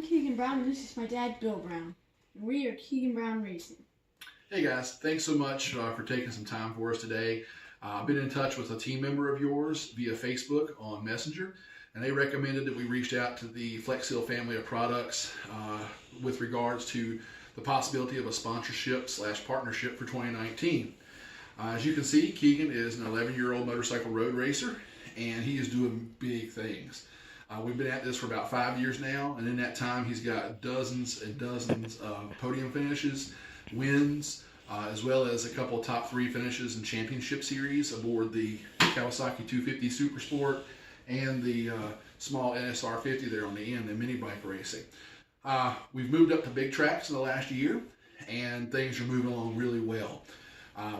I'm Keegan Brown, and this is my dad, Bill Brown. And we are Keegan Brown Racing. Hey guys, thanks so much for taking some time for us today. I've been in touch with a team member of yours via Facebook on Messenger, and they recommended that we reached out to the Flex Seal family of products with regards to the possibility of a sponsorship/partnership for 2019. As you can see, Keegan is an 11-year-old motorcycle road racer, and he is doing big things. We've been at this for about 5 years now, and in that time he's got dozens and dozens of podium finishes, wins, as well as a couple of top 3 finishes in championship series aboard the Kawasaki 250 Super Sport and the small NSR 50 there on the end in mini bike racing. We've moved up to big tracks in the last year, and things are moving along really well.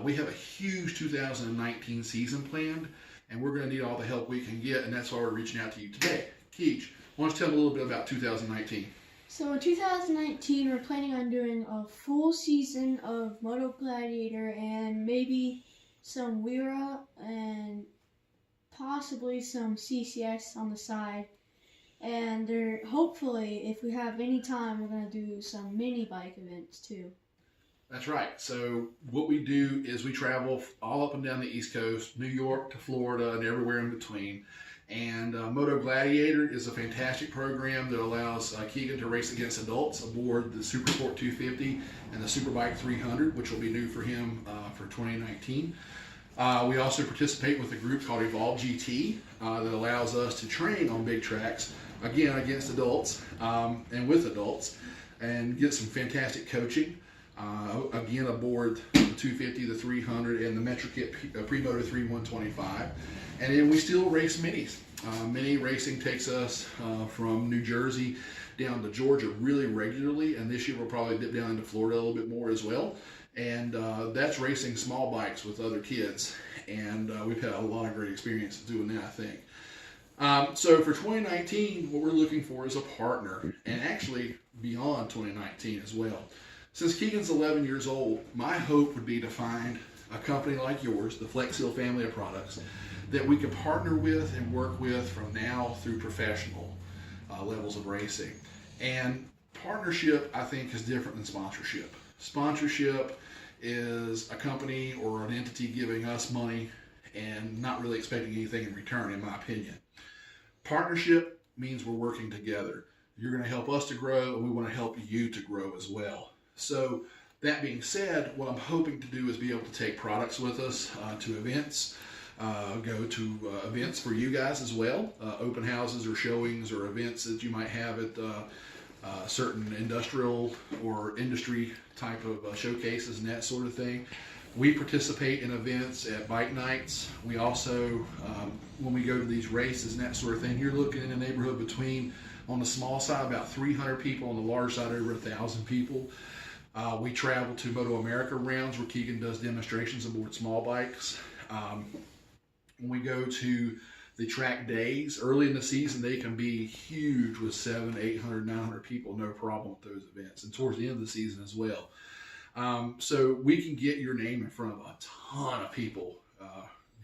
We have a huge 2019 season planned, and we're going to need all the help we can get, and that's why we're reaching out to you today. Keej, why don't you tell me a little bit about 2019? So in 2019, we're planning on doing a full season of Moto Gladiator and maybe some Wera and possibly some CCS on the side. And hopefully, if we have any time, we're going to do some mini bike events too. That's right. So what we do is we travel all up and down the East Coast, New York to Florida and everywhere in between. And Moto Gladiator is a fantastic program that allows Keegan to race against adults aboard the Super Sport 250 and the Superbike 300, which will be new for him for 2019. We also participate with a group called Evolve GT that allows us to train on big tracks, again against adults and with adults, and get some fantastic coaching. Again aboard the 250, the 300, and the Metrokit Premoto 3125. And then we still race minis. Mini racing takes us from New Jersey down to Georgia really regularly, and this year we'll probably dip down into Florida a little bit more as well. And that's racing small bikes with other kids, and we've had a lot of great experiences doing that, I think. So for 2019, what we're looking for is a partner, and actually beyond 2019 as well. Since Keegan's 11 years old, my hope would be to find a company like yours, the Flex Seal family of products, that we can partner with and work with from now through professional levels of racing. And partnership, I think, is different than sponsorship. Sponsorship is a company or an entity giving us money and not really expecting anything in return, in my opinion. Partnership means we're working together. You're going to help us to grow, and we want to help you to grow as well. So that being said, what I'm hoping to do is be able to take products with us to events, go to events for you guys as well, open houses or showings or events that you might have at certain industrial or industry type of showcases and that sort of thing. We participate in events at bike nights. We also, when we go to these races and that sort of thing, you're looking in a neighborhood between, on the small side, about 300 people, on the large side, over 1,000 people. We travel to Moto America rounds where Keegan does demonstrations aboard small bikes. When we go to the track days, early in the season, they can be huge with 700, 800, 900 people, no problem with those events, and towards the end of the season as well. So we can get your name in front of a ton of people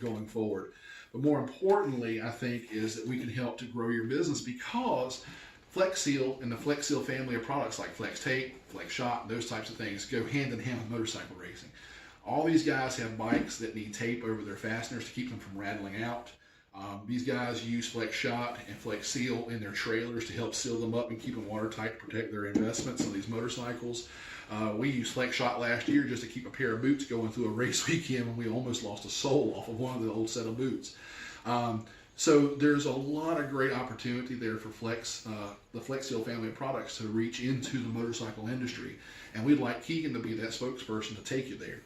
going forward. But more importantly, I think, is that we can help to grow your business, because Flex Seal and the Flex Seal family of products like Flex Tape, Flex Shot, those types of things go hand in hand with motorcycle racing. All these guys have bikes that need tape over their fasteners to keep them from rattling out. These guys use Flex Shot and Flex Seal in their trailers to help seal them up and keep them watertight to protect their investments on these motorcycles. We used Flex Shot last year just to keep a pair of boots going through a race weekend when we almost lost a sole off of one of the old set of boots. So there's a lot of great opportunity there for the Flex Seal family of products to reach into the motorcycle industry, and we'd like Keegan to be that spokesperson to take you there.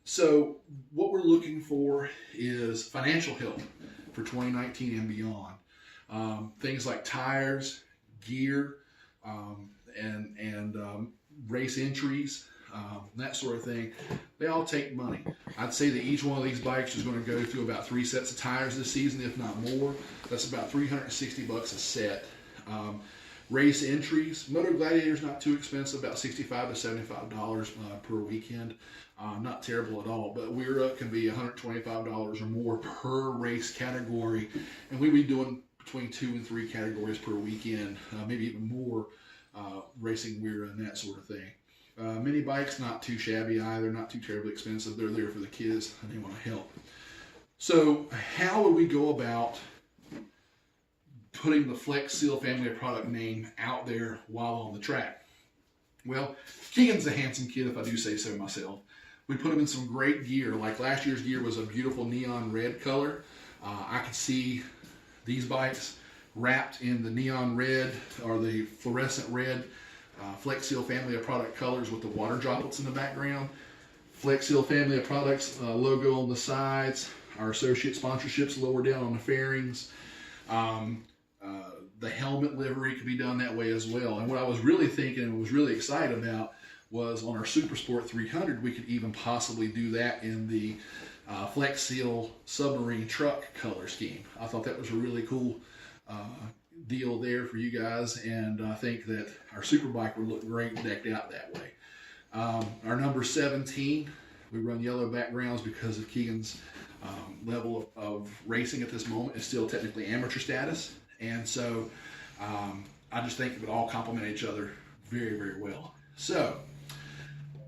So what we're looking for is financial help for 2019 and beyond. Things like tires, gear, and race entries, that sort of thing. They all take money. I'd say that each one of these bikes is going to go through about 3 sets of tires this season, if not more. That's about $360 a set. Race entries, Moto Gladiator is not too expensive, about $65 to $75 per weekend. Not terrible at all, but Wera can be $125 or more per race category, and we'd be doing between 2 and 3 categories per weekend, maybe even more, racing Wera and that sort of thing. Mini bikes, not too shabby either, not too terribly expensive. They're there for the kids and they want to help. So how would we go about putting the Flex Seal family of product name out there while on the track? Well, Keegan's a handsome kid, if I do say so myself. We put him in some great gear. Like last year's gear was a beautiful neon red color. I could see these bikes wrapped in the neon red or the fluorescent red Flex Seal family of product colors with the water droplets in the background. Flex Seal family of products logo on the sides. Our associate sponsorships lower down on the fairings. The helmet livery could be done that way as well. And what I was really thinking and was really excited about was on our Super Sport 300, we could even possibly do that in the Flex Seal submarine truck color scheme. I thought that was a really cool deal there for you guys, and I think that our Superbike would look great decked out that way. Our number 17, we run yellow backgrounds because of Keegan's level of racing at this moment is still technically amateur status, and so I just think it would all complement each other very, very well. So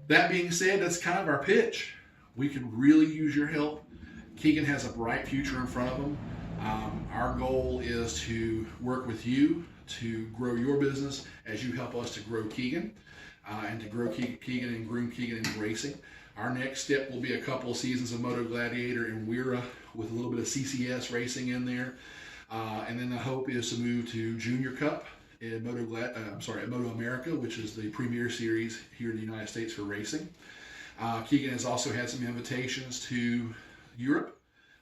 that being said, that's kind of our pitch. We could really use your help. Keegan has a bright future in front of him. Our goal is to work with you to grow your business as you help us to grow Keegan and to grow Keegan and groom Keegan in racing. Our next step will be a couple of seasons of Moto Gladiator and Wera with a little bit of CCS racing in there. And then the hope is to move to Junior Cup at Moto America, which is the premier series here in the United States for racing. Keegan has also had some invitations to Europe,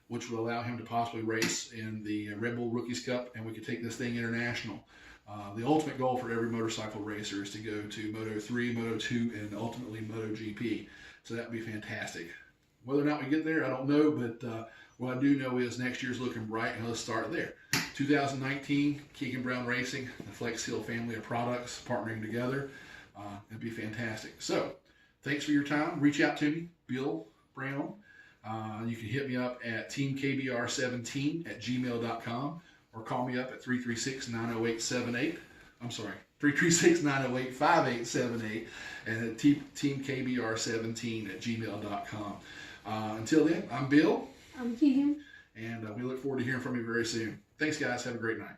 which would allow him to possibly race in the Red Bull Rookies Cup, and we could take this thing international. The ultimate goal for every motorcycle racer is to go to Moto 3, Moto 2, and ultimately Moto GP. So that would be fantastic. Whether or not we get there, I don't know, but what I do know is next year's looking bright, and let's start there. 2019, Keegan Brown Racing, the Flex Seal family of products partnering together. It'd be fantastic. So thanks for your time. Reach out to me, Bill Brown. You can hit me up at teamkbr17@gmail.com or call me up at 336-908-78. I'm sorry, 336-908-5878 and at teamkbr17@gmail.com. Until then, I'm Bill. I'm Keegan. And we look forward to hearing from you very soon. Thanks, guys. Have a great night.